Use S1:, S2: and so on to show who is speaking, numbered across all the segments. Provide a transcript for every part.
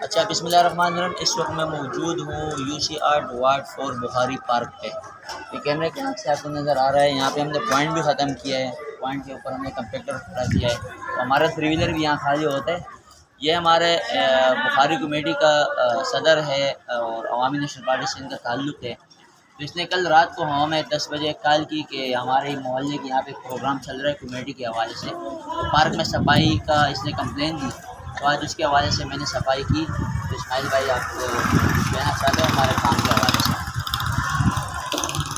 S1: اچھا، بسم اللہ الرحمن الرحیم۔ اس وقت میں موجود ہوں UC8 وارڈ 4 بخاری پارک پہ۔ یہ کیمرے کے آنکھ سے آپ کو نظر آ رہا ہے، یہاں پہ ہم نے پوائنٹ بھی ختم کیا ہے، پوائنٹ کے اوپر ہم نے کمپیکٹر کھڑا کیا ہے، تو ہمارا 3 ویلر بھی یہاں خالی ہوتا ہے۔ یہ ہمارے بخاری کمیٹی کا صدر ہے اور عوامی نیشنل پارٹی سے ان کا تعلق ہے۔ تو اس نے کل رات کو ہمیں 10 بجے کال کی کہ ہمارے محلے کے یہاں پہ ایک پروگرام چل رہا ہے کمیٹی کے حوالے سے، تو پارک میں صفائی کا اس نے کمپلین دی، تو آج اس کے حوالے سے میں نے صفائی کی۔ تو اسماعیل بھائی آپ کو کہنا چاہتے ہو ہمارے کام کے حوالے سے؟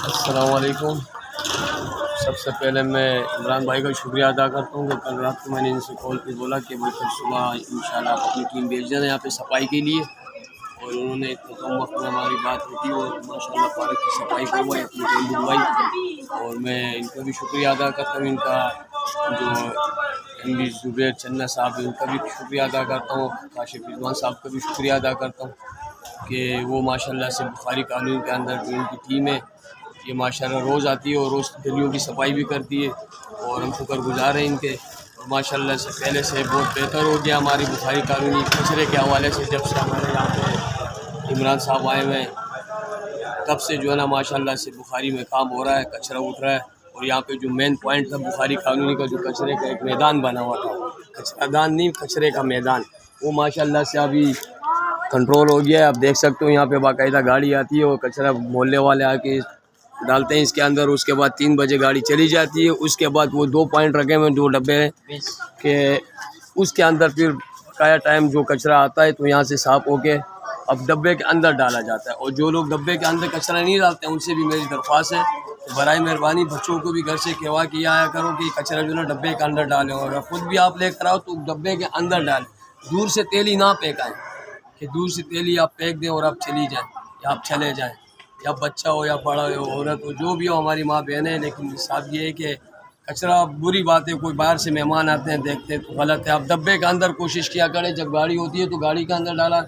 S2: السلام علیکم۔ سب سے پہلے میں عمران بھائی کا شکریہ ادا کرتا ہوں کہ کل رات کو میں نے ان سے کال پہ بولا کہ وہ کل صبح انشاءاللہ آپ اپنی ٹیم بھیج دینا یہاں پہ صفائی کے لیے، اور انہوں نے اتنے کم وقت میں ہماری بات ہوتی اور ماشاءاللہ پارک کی صفائی کروائی، اپنی ٹیم بلوائی، اور میں ان کا بھی شکریہ ادا کرتا ہوں۔ ان کا جو MD زبیر چنا صاحب ان کا بھی شکریہ ادا کرتا ہوں، کاشف رضوان صاحب کا بھی شکریہ ادا کرتا ہوں کہ وہ ماشاءاللہ سے بخاری کالونی کے اندر جو ان کی ٹیم ہے یہ ماشاءاللہ روز آتی ہے اور روز گلیوں کی صفائی بھی کرتی ہے، اور ہم شکر گزار ہیں ان کے۔ اور ماشاءاللہ سے پہلے سے بہت بہتر ہو گیا ہماری بخاری کالونی کچرے کے حوالے سے۔ جب سے ہمارے یہاں پہ عمران صاحب آئے ہوئے ہیں تب سے جو ہے نا ماشاءاللہ سے بخاری میں کام ہو رہا ہے، کچرا اٹھ رہا ہے، اور یہاں پہ جو مین پوائنٹ تھا بخاری کالونی کا، جو کچرے کا ایک میدان بنا ہوا تھا، کچرا دان نہیں کچرے کا میدان، وہ ماشاءاللہ سے ابھی کنٹرول ہو گیا ہے۔ آپ دیکھ سکتے ہو یہاں پہ باقاعدہ گاڑی آتی ہے اور کچرا محلے والے آ کے ڈالتے ہیں اس کے اندر، اس کے بعد 3 بجے گاڑی چلی جاتی ہے۔ اس کے بعد وہ 2 پوائنٹ رکھے ہوئے 2 ڈبے ہیں کہ اس کے اندر پھر بقایا ٹائم جو کچرا آتا ہے تو یہاں سے صاف ہو کے اب ڈبے کے اندر ڈالا جاتا ہے۔ اور جو لوگ ڈبے کے اندر کچرا نہیں ڈالتے ہیں ان سے بھی میری درخواست ہے کہ برائے مہربانی بچوں کو بھی گھر سے کہوا کہ آیا کرو کہ کچرا جو ہے نا ڈبے کے اندر ڈالیں، اور اگر خود بھی آپ لے کر آؤ تو ڈبے کے اندر ڈالیں، دور سے تیلی نہ پھینکائیں کہ دور سے تیلی آپ پھینک دیں اور آپ چلی جائیں یا آپ چلے جائیں، یا بچہ ہو یا بڑا ہو عورت ہو جو بھی ہو، ہماری ماں بہن ہے۔ لیکن صاحب یہ ہے کہ کچرا بری بات ہے، کوئی باہر سے مہمان آتے ہیں دیکھتے ہیں تو غلط ہے۔ آپ ڈبے کے اندر کوشش کیا کریں، جب گاڑی ہوتی ہے تو گاڑی کے اندر ڈالا،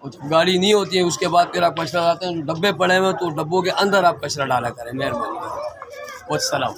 S2: اور جب گاڑی نہیں ہوتی ہے اس کے بعد پھر آپ کچرا لاتے ہیں، جو ڈبے پڑے ہوئے تو ڈبوں کے اندر آپ کچرا ڈالا کریں، مہربانی۔ والسلام۔